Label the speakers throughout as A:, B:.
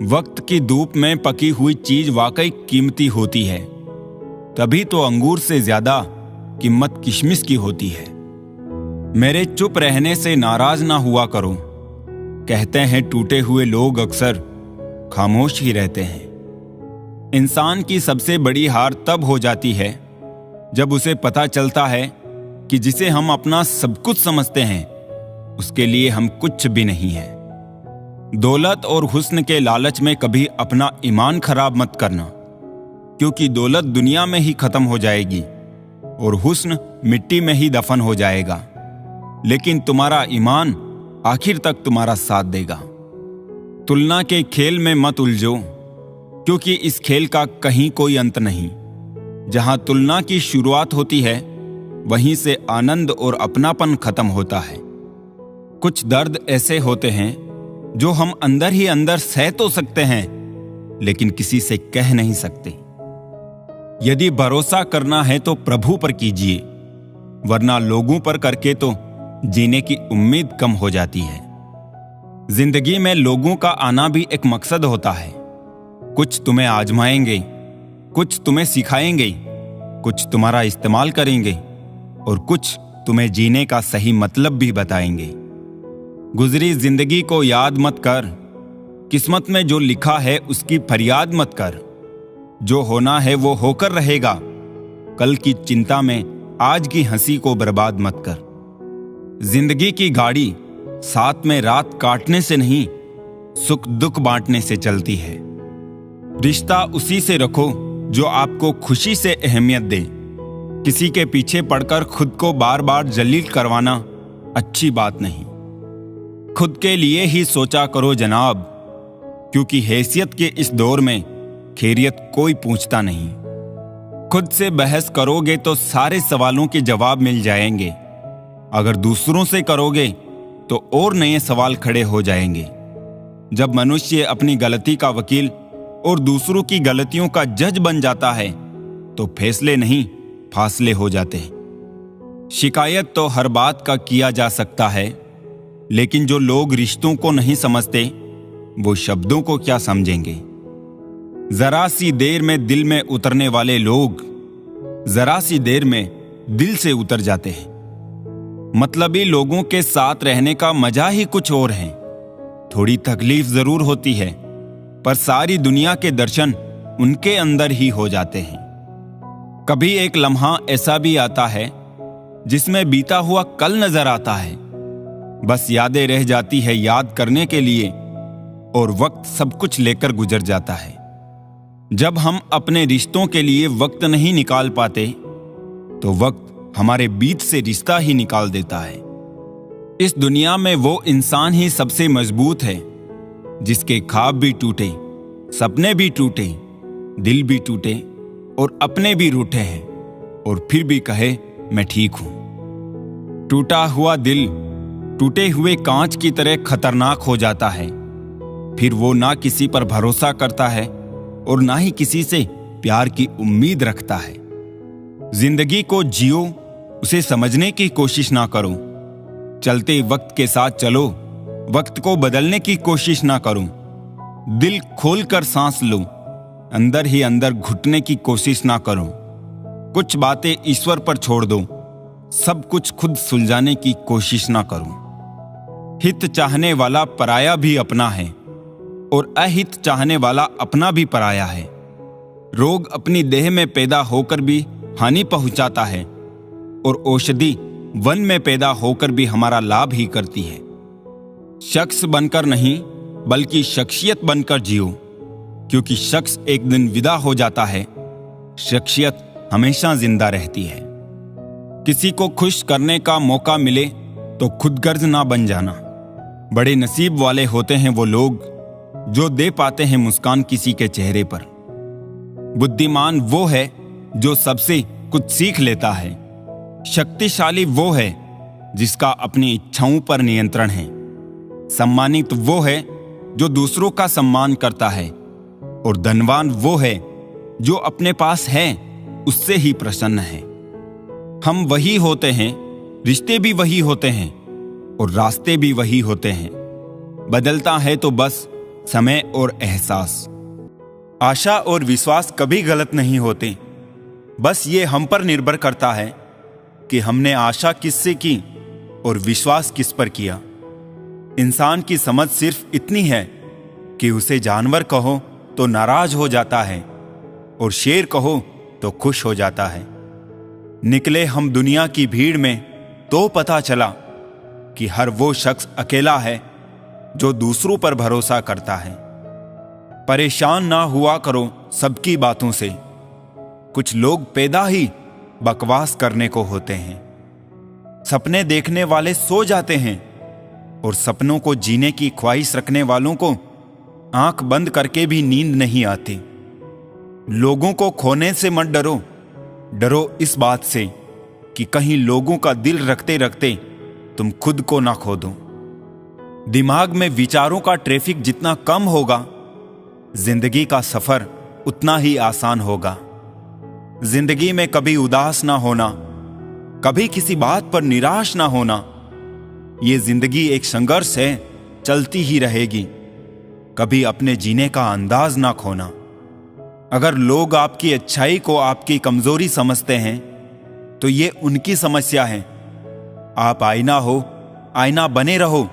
A: वक्त की धूप में पकी हुई चीज वाकई कीमती होती है, तभी तो अंगूर से ज्यादा कीमत किशमिश की होती है। मेरे चुप रहने से नाराज ना हुआ करो। कहते हैं टूटे हुए लोग अक्सर खामोश ही रहते हैं। इंसान की सबसे बड़ी हार तब हो जाती है जब उसे पता चलता है कि जिसे हम अपना सब कुछ समझते हैं उसके लिए हम कुछ भी नहीं है। दौलत और हुस्न के लालच में कभी अपना ईमान खराब मत करना, क्योंकि दौलत दुनिया में ही खत्म हो जाएगी और हुस्न मिट्टी में ही दफन हो जाएगा, लेकिन तुम्हारा ईमान आखिर तक तुम्हारा साथ देगा। तुलना के खेल में मत उलझो, क्योंकि इस खेल का कहीं कोई अंत नहीं। जहां तुलना की शुरुआत होती है वहीं से आनंद और अपनापन खत्म होता है। कुछ दर्द ऐसे होते हैं जो हम अंदर ही अंदर सह तो सकते हैं, लेकिन किसी से कह नहीं सकते। यदि भरोसा करना है तो प्रभु पर कीजिए, वरना लोगों पर करके तो जीने की उम्मीद कम हो जाती है। जिंदगी में लोगों का आना भी एक मकसद होता है। कुछ तुम्हें आजमाएंगे, कुछ तुम्हें सिखाएंगे, कुछ तुम्हारा इस्तेमाल करेंगे और कुछ तुम्हें जीने का सही मतलब भी बताएंगे। गुजरी जिंदगी को याद मत कर, किस्मत में जो लिखा है उसकी फरियाद मत कर। जो होना है वो होकर रहेगा, कल की चिंता में आज की हंसी को बर्बाद मत कर। जिंदगी की गाड़ी साथ में रात काटने से नहीं, सुख दुख बांटने से चलती है। रिश्ता उसी से रखो जो आपको खुशी से अहमियत दे। किसी के पीछे पड़कर खुद को बार बार जलील करवाना अच्छी बात नहीं। खुद के लिए ही सोचा करो जनाब, क्योंकि हैसियत के इस दौर में खैरियत कोई पूछता नहीं। खुद से बहस करोगे तो सारे सवालों के जवाब मिल जाएंगे। अगर दूसरों से करोगे तो और नए सवाल खड़े हो जाएंगे। जब मनुष्य अपनी गलती का वकील और दूसरों की गलतियों का जज बन जाता है तो फैसले नहीं फासले हो जाते हैं। शिकायत तो हर बात का किया जा सकता है, लेकिन जो लोग रिश्तों को नहीं समझते वो शब्दों को क्या समझेंगे। जरा सी देर में दिल में उतरने वाले लोग जरा सी देर में दिल से उतर जाते हैं। मतलबी लोगों के साथ रहने का मजा ही कुछ और है। थोड़ी तकलीफ जरूर होती है, पर सारी दुनिया के दर्शन उनके अंदर ही हो जाते हैं। कभी एक लम्हा ऐसा भी आता है जिसमें बीता हुआ कल नजर आता है। बस यादें रह जाती है याद करने के लिए, और वक्त सब कुछ लेकर गुजर जाता है। जब हम अपने रिश्तों के लिए वक्त नहीं निकाल पाते तो वक्त हमारे बीच से रिश्ता ही निकाल देता है। इस दुनिया में वो इंसान ही सबसे मजबूत है जिसके ख्वाब भी टूटे, सपने भी टूटे, दिल भी टूटे और अपने भी रूठे हैं, और फिर भी कहे मैं ठीक हूं। टूटा हुआ दिल टूटे हुए कांच की तरह खतरनाक हो जाता है। फिर वो ना किसी पर भरोसा करता है और ना ही किसी से प्यार की उम्मीद रखता है। जिंदगी को जियो, उसे समझने की कोशिश ना करो। चलते वक्त के साथ चलो, वक्त को बदलने की कोशिश ना करो। दिल खोलकर सांस लो, अंदर ही अंदर घुटने की कोशिश ना करो। कुछ बातें ईश्वर पर छोड़ दो, सब कुछ खुद सुलझाने की कोशिश ना करो। हित चाहने वाला पराया भी अपना है और अहित चाहने वाला अपना भी पराया है। रोग अपनी देह में पैदा होकर भी हानि पहुंचाता है, और औषधि वन में पैदा होकर भी हमारा लाभ ही करती है। शख्स बनकर नहीं बल्कि शख्सियत बनकर जियो, क्योंकि शख्स एक दिन विदा हो जाता है, शख्सियत हमेशा जिंदा रहती है। किसी को खुश करने का मौका मिले तो खुदगर्ज ना बन जाना। बड़े नसीब वाले होते हैं वो लोग जो दे पाते हैं मुस्कान किसी के चेहरे पर। बुद्धिमान वो है जो सबसे कुछ सीख लेता है। शक्तिशाली वो है जिसका अपनी इच्छाओं पर नियंत्रण है। सम्मानित वो है जो दूसरों का सम्मान करता है, और धनवान वो है जो अपने पास है उससे ही प्रसन्न है। हम वही होते हैं, रिश्ते भी वही होते हैं और रास्ते भी वही होते हैं। बदलता है तो बस समय और एहसास। आशा और विश्वास कभी गलत नहीं होते, बस ये हम पर निर्भर करता है कि हमने आशा किससे की और विश्वास किस पर किया। इंसान की समझ सिर्फ इतनी है कि उसे जानवर कहो तो नाराज हो जाता है और शेर कहो तो खुश हो जाता है। निकले हम दुनिया की भीड़ में तो पता चला कि हर वो शख्स अकेला है जो दूसरों पर भरोसा करता है। परेशान ना हुआ करो सबकी बातों से, कुछ लोग पैदा ही बकवास करने को होते हैं। सपने देखने वाले सो जाते हैं और सपनों को जीने की ख्वाहिश रखने वालों को आंख बंद करके भी नींद नहीं आती। लोगों को खोने से मत डरो, डरो इस बात से कि कहीं लोगों का दिल रखते रखते तुम खुद को ना खो दो। दिमाग में विचारों का ट्रैफिक जितना कम होगा, जिंदगी का सफर उतना ही आसान होगा। जिंदगी में कभी उदास ना होना, कभी किसी बात पर निराश ना होना। ये जिंदगी एक संघर्ष है, चलती ही रहेगी। कभी अपने जीने का अंदाज ना खोना। अगर लोग आपकी अच्छाई को आपकी कमजोरी समझते हैं तो ये उनकी समस्या है। आप आईना हो, आईना बने रहो।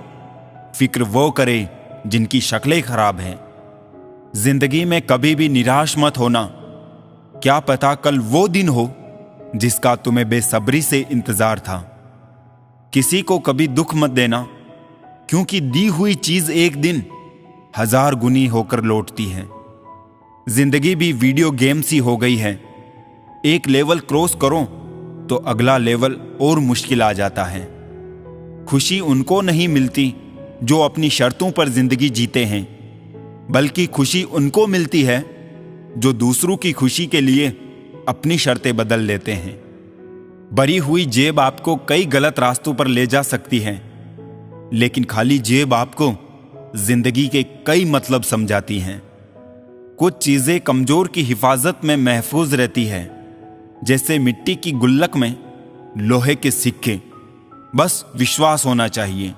A: फिक्र वो करे जिनकी शक्लें खराब हैं। जिंदगी में कभी भी निराश मत होना। क्या पता कल वो दिन हो जिसका तुम्हें बेसब्री से इंतजार था। किसी को कभी दुख मत देना, क्योंकि दी हुई चीज एक दिन 1000 गुनी होकर लौटती है। जिंदगी भी वीडियो गेम सी हो गई है। एक लेवल क्रॉस करो तो अगला लेवल और मुश्किल आ जाता है। खुशी उनको नहीं मिलती जो अपनी शर्तों पर जिंदगी जीते हैं, बल्कि खुशी उनको मिलती है जो दूसरों की खुशी के लिए अपनी शर्तें बदल लेते हैं। भरी हुई जेब आपको कई गलत रास्तों पर ले जा सकती है, लेकिन खाली जेब आपको जिंदगी के कई मतलब समझाती हैं। कुछ चीजें कमजोर की हिफाजत में महफूज रहती है, जैसे मिट्टी की गुल्लक में लोहे के सिक्के। बस विश्वास होना चाहिए।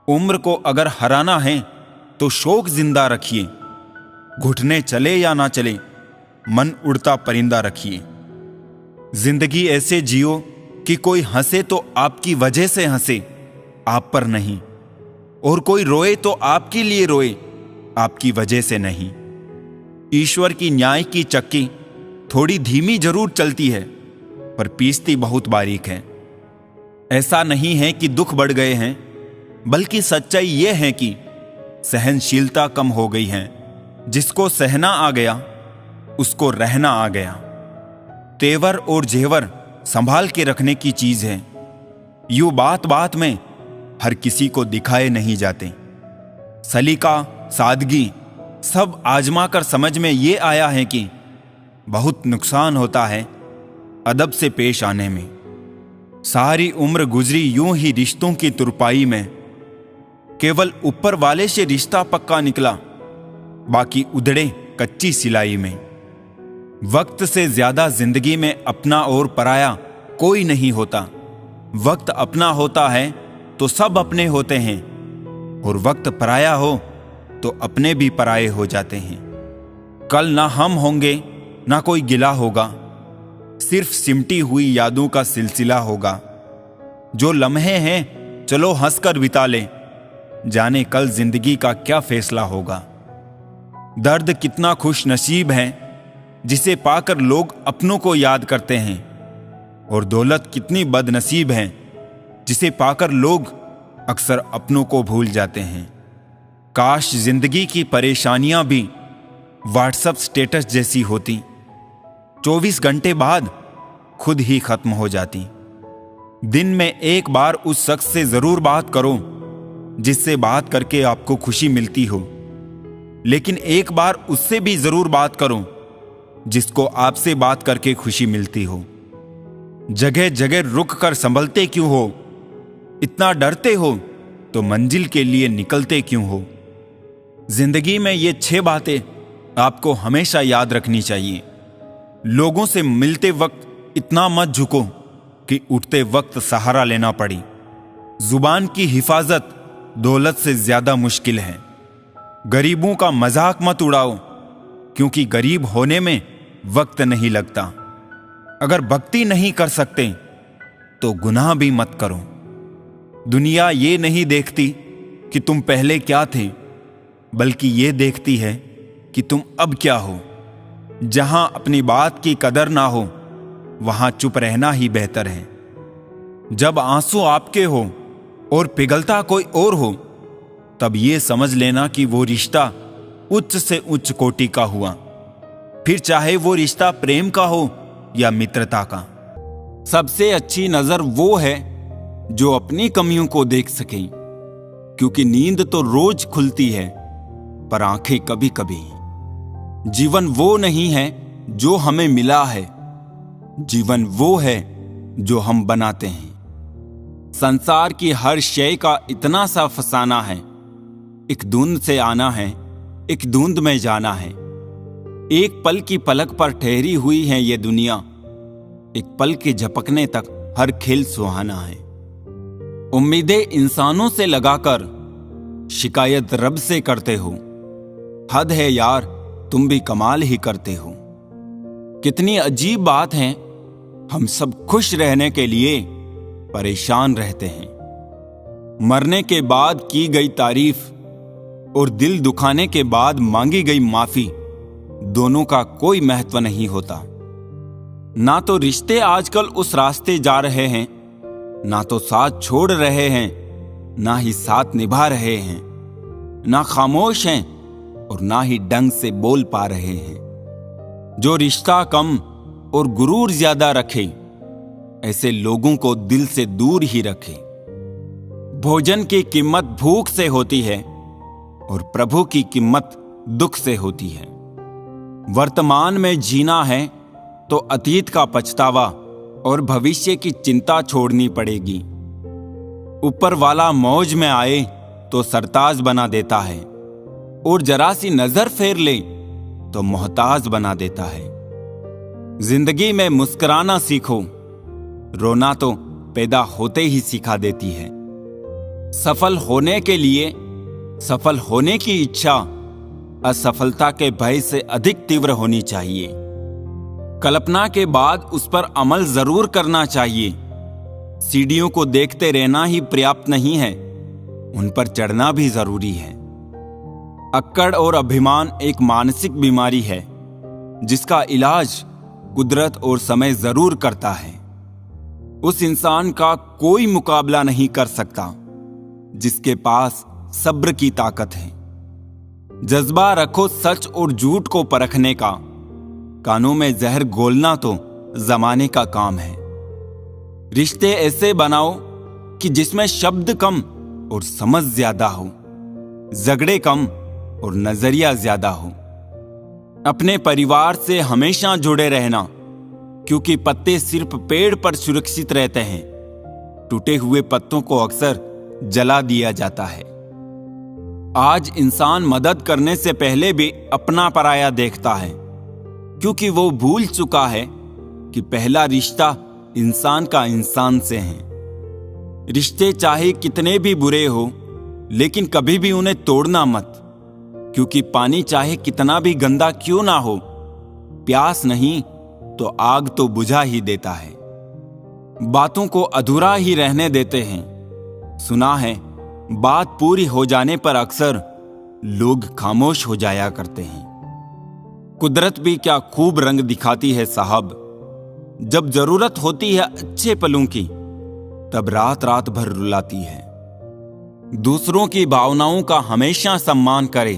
A: उम्र को अगर हराना है तो शौक जिंदा रखिए। घुटने चले या ना चले, मन उड़ता परिंदा रखिए। जिंदगी ऐसे जियो कि कोई हंसे तो आपकी वजह से हंसे, आप पर नहीं, और कोई रोए तो आपके लिए रोए, आपकी वजह से नहीं। ईश्वर की न्याय की चक्की थोड़ी धीमी जरूर चलती है, पर पीसती बहुत बारीक है। ऐसा नहीं है कि दुख बढ़ गए हैं, बल्कि सच्चाई यह है कि सहनशीलता कम हो गई है। जिसको सहना आ गया उसको रहना आ गया। तेवर और जेवर संभाल के रखने की चीज है। यूं बात बात में हर किसी को दिखाए नहीं जाते। सलीका, सादगी सब आजमा कर समझ में ये आया है कि बहुत नुकसान होता है अदब से पेश आने में। सारी उम्र गुजरी यूं ही रिश्तों की तुरपाई में। केवल ऊपर वाले से रिश्ता पक्का निकला, बाकी उधड़े कच्ची सिलाई में। वक्त से ज्यादा जिंदगी में अपना और पराया कोई नहीं होता। वक्त अपना होता है तो सब अपने होते हैं, और वक्त पराया हो तो अपने भी पराये हो जाते हैं। कल ना हम होंगे ना कोई गिला होगा, सिर्फ सिमटी हुई यादों का सिलसिला होगा। जो लम्हे हैं चलो हंसकर बिता ले, जाने कल जिंदगी का क्या फैसला होगा। दर्द कितना खुश नसीब है जिसे पाकर लोग अपनों को याद करते हैं, और दौलत कितनी बदनसीब है जिसे पाकर लोग अक्सर अपनों को भूल जाते हैं। काश जिंदगी की परेशानियां भी व्हाट्सएप स्टेटस जैसी होती, 24 घंटे बाद खुद ही खत्म हो जाती। दिन में एक बार उस शख्स से जरूर बात करो जिससे बात करके आपको खुशी मिलती हो, लेकिन एक बार उससे भी जरूर बात करो जिसको आपसे बात करके खुशी मिलती हो। जगह जगह रुक कर संभलते क्यों हो? इतना डरते हो तो मंजिल के लिए निकलते क्यों हो? जिंदगी में ये 6 बातें आपको हमेशा याद रखनी चाहिए। लोगों से मिलते वक्त इतना मत झुको कि उठते वक्त सहारा लेना पड़ी। जुबान की हिफाजत दौलत से ज्यादा मुश्किल है। गरीबों का मजाक मत उड़ाओ, क्योंकि गरीब होने में वक्त नहीं लगता। अगर भक्ति नहीं कर सकते तो गुनाह भी मत करो। दुनिया ये नहीं देखती कि तुम पहले क्या थे, बल्कि ये देखती है कि तुम अब क्या हो। जहां अपनी बात की कदर ना हो, वहां चुप रहना ही बेहतर है। जब आंसू आपके हो और पिघलता कोई और हो, तब ये समझ लेना कि वो रिश्ता उच्च से उच्च कोटि का हुआ, फिर चाहे वो रिश्ता प्रेम का हो या मित्रता का। सबसे अच्छी नजर वो है जो अपनी कमियों को देख सके, क्योंकि नींद तो रोज खुलती है पर आंखें कभी कभी। जीवन वो नहीं है जो हमें मिला है, जीवन वो है जो हम बनाते हैं। संसार की हर शय का इतना सा फसाना है, एक धुंध से आना है, एक धुंध में जाना है। एक पल की पलक पर ठहरी हुई है ये दुनिया, एक पल के झपकने तक हर खेल सुहाना है। उम्मीदें इंसानों से लगाकर शिकायत रब से करते हो, हद है यार, तुम भी कमाल ही करते हो। कितनी अजीब बात है, हम सब खुश रहने के लिए परेशान रहते हैं। मरने के बाद की गई तारीफ और दिल दुखाने के बाद मांगी गई माफी, दोनों का कोई महत्व नहीं होता। ना तो रिश्ते आजकल उस रास्ते जा रहे हैं, ना तो साथ छोड़ रहे हैं, ना ही साथ निभा रहे हैं, ना खामोश हैं और ना ही ढंग से बोल पा रहे हैं। जो रिश्ता कम और गुरूर ज्यादा रखे, ऐसे लोगों को दिल से दूर ही रखे। भोजन की कीमत भूख से होती है और प्रभु की कीमत दुख से होती है। वर्तमान में जीना है तो अतीत का पछतावा और भविष्य की चिंता छोड़नी पड़ेगी। ऊपर वाला मौज में आए तो सरताज बना देता है और जरा सी नजर फेर ले तो मोहताज बना देता है। जिंदगी में मुस्कुराना सीखो, रोना तो पैदा होते ही सिखा देती है। सफल होने के लिए सफल होने की इच्छा असफलता के भय से अधिक तीव्र होनी चाहिए। कल्पना के बाद उस पर अमल जरूर करना चाहिए। सीढ़ियों को देखते रहना ही पर्याप्त नहीं है, उन पर चढ़ना भी जरूरी है। अक्कड़ और अभिमान एक मानसिक बीमारी है, जिसका इलाज कुदरत और समय जरूर करता है। उस इंसान का कोई मुकाबला नहीं कर सकता जिसके पास सब्र की ताकत है। जज्बा रखो सच और झूठ को परखने का, कानों में जहर घोलना तो जमाने का काम है। रिश्ते ऐसे बनाओ कि जिसमें शब्द कम और समझ ज्यादा हो, झगड़े कम और नजरिया ज्यादा हो। अपने परिवार से हमेशा जुड़े रहना, क्योंकि पत्ते सिर्फ पेड़ पर सुरक्षित रहते हैं, टूटे हुए पत्तों को अक्सर जला दिया जाता है। आज इंसान मदद करने से पहले भी अपना पराया देखता है, क्योंकि वो भूल चुका है कि पहला रिश्ता इंसान का इंसान से है। रिश्ते चाहे कितने भी बुरे हो, लेकिन कभी भी उन्हें तोड़ना मत, क्योंकि पानी चाहे कितना भी गंदा क्यों ना हो, प्यास नहीं तो आग तो बुझा ही देता है। बातों को अधूरा ही रहने देते हैं। सुना है, बात पूरी हो जाने पर अक्सर लोग खामोश हो जाया करते हैं। कुदरत भी क्या खूब रंग दिखाती है साहब। जब जरूरत होती है अच्छे पलों की, तब रात रात भर रुलाती है। दूसरों की भावनाओं का हमेशा सम्मान करें।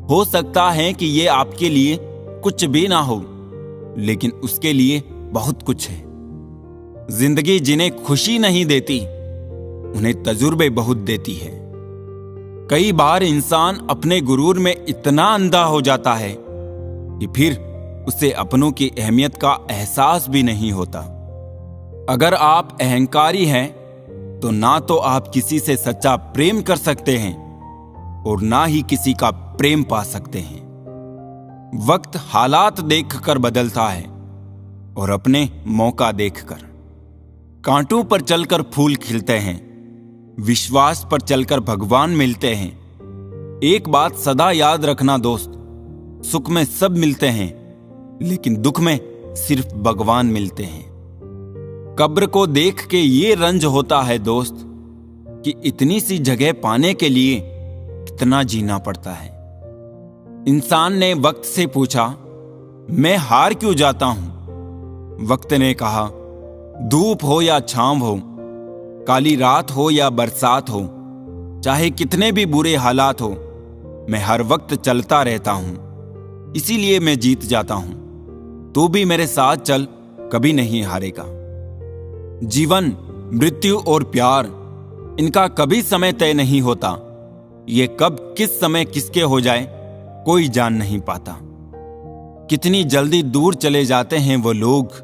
A: हो सकता है कि ये आपके लिए कुछ भी ना हो, लेकिन उसके लिए बहुत कुछ है। जिंदगी जिन्हें खुशी नहीं देती, उन्हें तजुर्बे बहुत देती है। कई बार इंसान अपने गुरूर में इतना अंधा हो जाता है कि फिर उसे अपनों की अहमियत का एहसास भी नहीं होता। अगर आप अहंकारी हैं, तो ना तो आप किसी से सच्चा प्रेम कर सकते हैं और ना ही किसी का प्रेम पा सकते हैं। वक्त हालात देखकर बदलता है और अपने मौका देखकर। कांटों पर चलकर फूल खिलते हैं, विश्वास पर चलकर भगवान मिलते हैं। एक बात सदा याद रखना दोस्त, सुख में सब मिलते हैं, लेकिन दुख में सिर्फ भगवान मिलते हैं। कब्र को देख के ये रंज होता है दोस्त कि इतनी सी जगह पाने के लिए कितना जीना पड़ता है। इंसान ने वक्त से पूछा, मैं हार क्यों जाता हूं? वक्त ने कहा, धूप हो या छांव हो, काली रात हो या बरसात हो, चाहे कितने भी बुरे हालात हो, मैं हर वक्त चलता रहता हूं, इसीलिए मैं जीत जाता हूं। तू भी मेरे साथ चल, कभी नहीं हारेगा। जीवन, मृत्यु और प्यार, इनका कभी समय तय नहीं होता। ये कब किस समय किसके हो जाए कोई जान नहीं पाता। कितनी जल्दी दूर चले जाते हैं वो लोग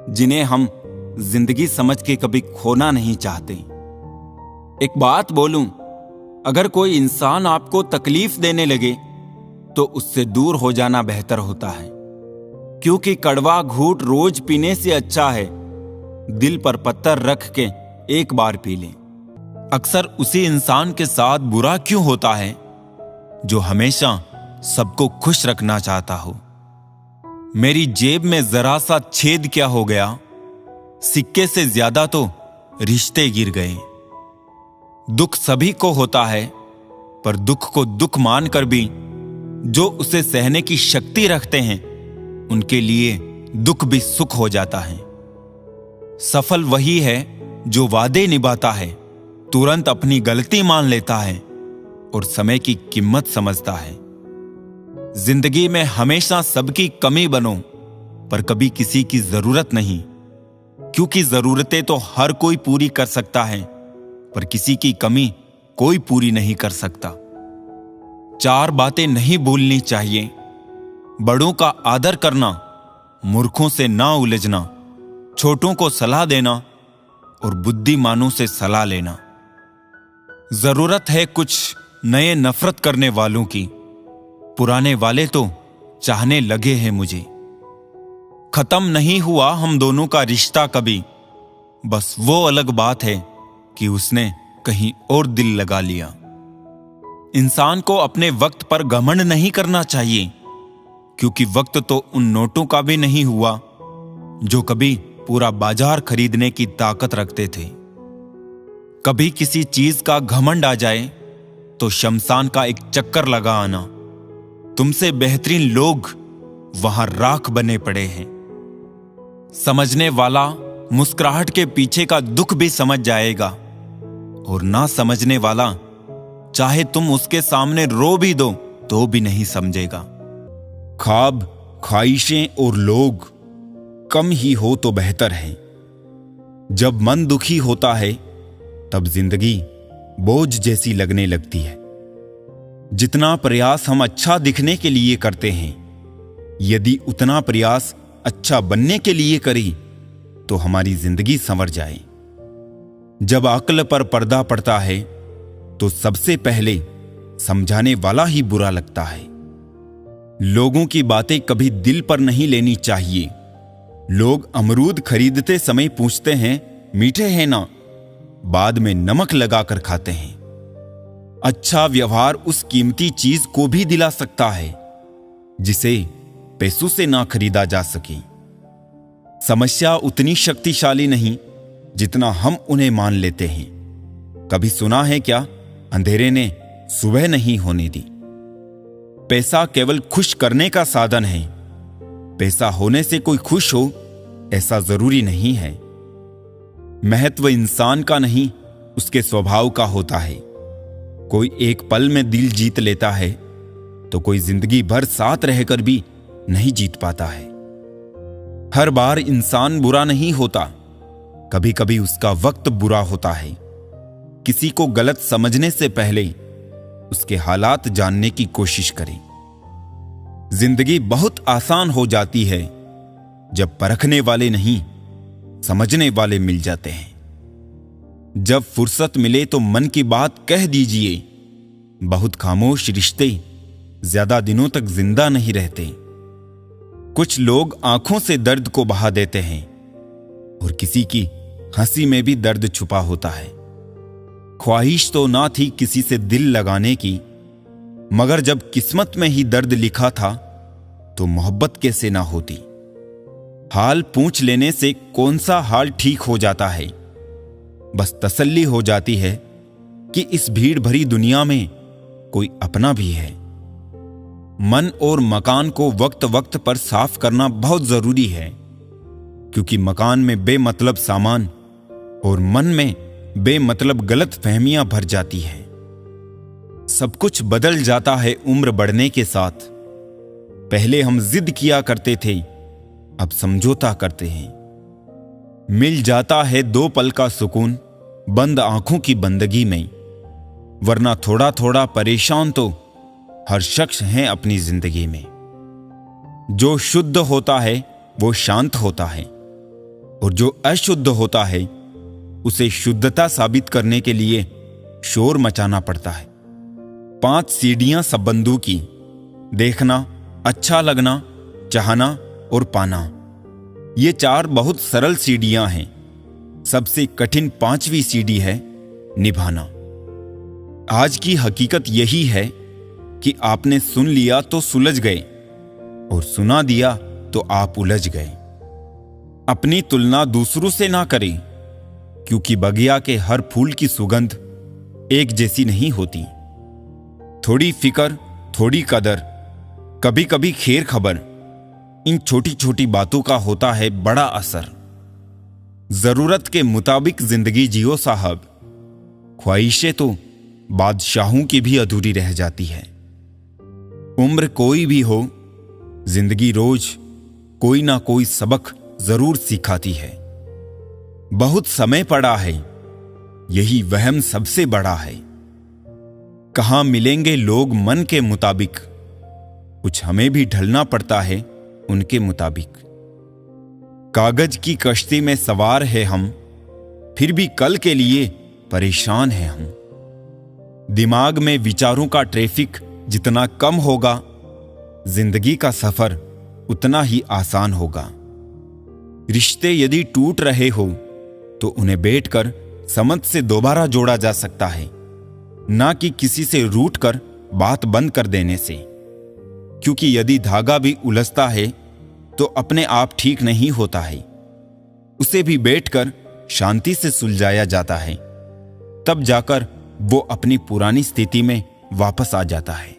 A: जिन्हें हम जिंदगी समझ के कभी खोना नहीं चाहते। एक बात बोलूं, अगर कोई इंसान आपको तकलीफ देने लगे तो उससे दूर हो जाना बेहतर होता है, क्योंकि कड़वा घूंट रोज पीने से अच्छा है दिल पर पत्थर रख के एक बार पी लें। अक्सर उसी इंसान के साथ बुरा क्यों होता है जो हमेशा सबको खुश रखना चाहता हो। मेरी जेब में जरा सा छेद क्या हो गया, सिक्के से ज्यादा तो रिश्ते गिर गए। दुख सभी को होता है, पर दुख को दुख मानकर भी जो उसे सहने की शक्ति रखते हैं उनके लिए दुख भी सुख हो जाता है। सफल वही है जो वादे निभाता है, तुरंत अपनी गलती मान लेता है और समय की कीमत समझता है। जिंदगी में हमेशा सबकी कमी बनो, पर कभी किसी की जरूरत नहीं, क्योंकि जरूरतें तो हर कोई पूरी कर सकता है, पर किसी की कमी कोई पूरी नहीं कर सकता। चार बातें नहीं भूलनी चाहिए, बड़ों का आदर करना, मूर्खों से ना उलझना, छोटों को सलाह देना और बुद्धिमानों से सलाह लेना। जरूरत है कुछ नए नफरत करने वालों की, पुराने वाले तो चाहने लगे हैं मुझे। खत्म नहीं हुआ हम दोनों का रिश्ता कभी, बस वो अलग बात है कि उसने कहीं और दिल लगा लिया। इंसान को अपने वक्त पर घमंड नहीं करना चाहिए, क्योंकि वक्त तो उन नोटों का भी नहीं हुआ जो कभी पूरा बाजार खरीदने की ताकत रखते थे। कभी किसी चीज का घमंड आ जाए तो शमशान का एक चक्कर लगा आना। तुमसे बेहतरीन लोग वहां राख बने पड़े हैं। समझने वाला मुस्कुराहट के पीछे का दुख भी समझ जाएगा, और ना समझने वाला चाहे तुम उसके सामने रो भी दो तो भी नहीं समझेगा। ख्वाब, ख्वाहिशें और लोग कम ही हो तो बेहतर है। जब मन दुखी होता है तब जिंदगी बोझ जैसी लगने लगती है। जितना प्रयास हम अच्छा दिखने के लिए करते हैं, यदि उतना प्रयास अच्छा बनने के लिए करें तो हमारी जिंदगी संवर जाए। जब अक्ल पर पर्दा पड़ता है तो सबसे पहले समझाने वाला ही बुरा लगता है। लोगों की बातें कभी दिल पर नहीं लेनी चाहिए। लोग अमरूद खरीदते समय पूछते हैं, मीठे हैं ना? बाद में नमक लगाकर खाते हैं। अच्छा व्यवहार उस कीमती चीज को भी दिला सकता है जिसे पैसों से ना खरीदा जा सके। समस्या उतनी शक्तिशाली नहीं जितना हम उन्हें मान लेते हैं। कभी सुना है क्या, अंधेरे ने सुबह नहीं होने दी। पैसा केवल खुश करने का साधन है। पैसा होने से कोई खुश हो ऐसा जरूरी नहीं है। महत्व इंसान का नहीं, उसके स्वभाव का होता है। कोई एक पल में दिल जीत लेता है तो कोई जिंदगी भर साथ रहकर भी नहीं जीत पाता है। हर बार इंसान बुरा नहीं होता, कभी कभी उसका वक्त बुरा होता है। किसी को गलत समझने से पहले उसके हालात जानने की कोशिश करें। जिंदगी बहुत आसान हो जाती है जब परखने वाले नहीं, समझने वाले मिल जाते हैं। जब फुर्सत मिले तो मन की बात कह दीजिए। बहुत खामोश रिश्ते ज्यादा दिनों तक जिंदा नहीं रहते। कुछ लोग आंखों से दर्द को बहा देते हैं और किसी की हंसी में भी दर्द छुपा होता है। ख्वाहिश तो ना थी किसी से दिल लगाने की, मगर जब किस्मत में ही दर्द लिखा था तो मोहब्बत कैसे ना होती। हाल पूछ लेने से कौन सा हाल ठीक हो जाता है। बस तसल्ली हो जाती है कि इस भीड़ भरी दुनिया में कोई अपना भी है। मन और मकान को वक्त वक्त पर साफ करना बहुत जरूरी है, क्योंकि मकान में बेमतलब सामान और मन में बेमतलब गलत फहमियां भर जाती हैं। सब कुछ बदल जाता है उम्र बढ़ने के साथ। पहले हम जिद किया करते थे, अब समझौता करते हैं। मिल जाता है 2 पल का सुकून बंद आंखों की बंदगी में, वरना थोड़ा थोड़ा परेशान तो हर शख्स है अपनी जिंदगी में। जो शुद्ध होता है वो शांत होता है, और जो अशुद्ध होता है उसे शुद्धता साबित करने के लिए शोर मचाना पड़ता है। 5 सीढ़ियां संबंधों की: देखना, अच्छा लगना, चाहना और पाना। ये 4 बहुत सरल सीढ़ियां हैं। सबसे कठिन 5वीं सीढ़ी है निभाना। आज की हकीकत यही है कि आपने सुन लिया तो सुलझ गए, और सुना दिया तो आप उलझ गए। अपनी तुलना दूसरों से ना करें, क्योंकि बगिया के हर फूल की सुगंध एक जैसी नहीं होती। थोड़ी फिक्र, थोड़ी कदर, कभी कभी खैर खबर, इन छोटी छोटी बातों का होता है बड़ा असर। जरूरत के मुताबिक जिंदगी जियो साहब, ख्वाहिशें तो बादशाहों की भी अधूरी रह जाती है। उम्र कोई भी हो, जिंदगी रोज कोई ना कोई सबक जरूर सिखाती है। बहुत समय पड़ा है, यही वहम सबसे बड़ा है। कहां मिलेंगे लोग मन के मुताबिक, कुछ हमें भी ढलना पड़ता है उनके मुताबिक। कागज की कश्ती में सवार है हम, फिर भी कल के लिए परेशान है हम। दिमाग में विचारों का ट्रैफिक जितना कम होगा, जिंदगी का सफर उतना ही आसान होगा। रिश्ते यदि टूट रहे हो तो उन्हें बैठकर समझ से दोबारा जोड़ा जा सकता है, ना कि किसी से रूठ कर बात बंद कर देने से। क्योंकि यदि धागा भी उलझता है तो अपने आप ठीक नहीं होता है, उसे भी बैठकर शांति से सुलझाया जाता है। तब जाकर वो अपनी पुरानी स्थिति में वापस आ जाता है।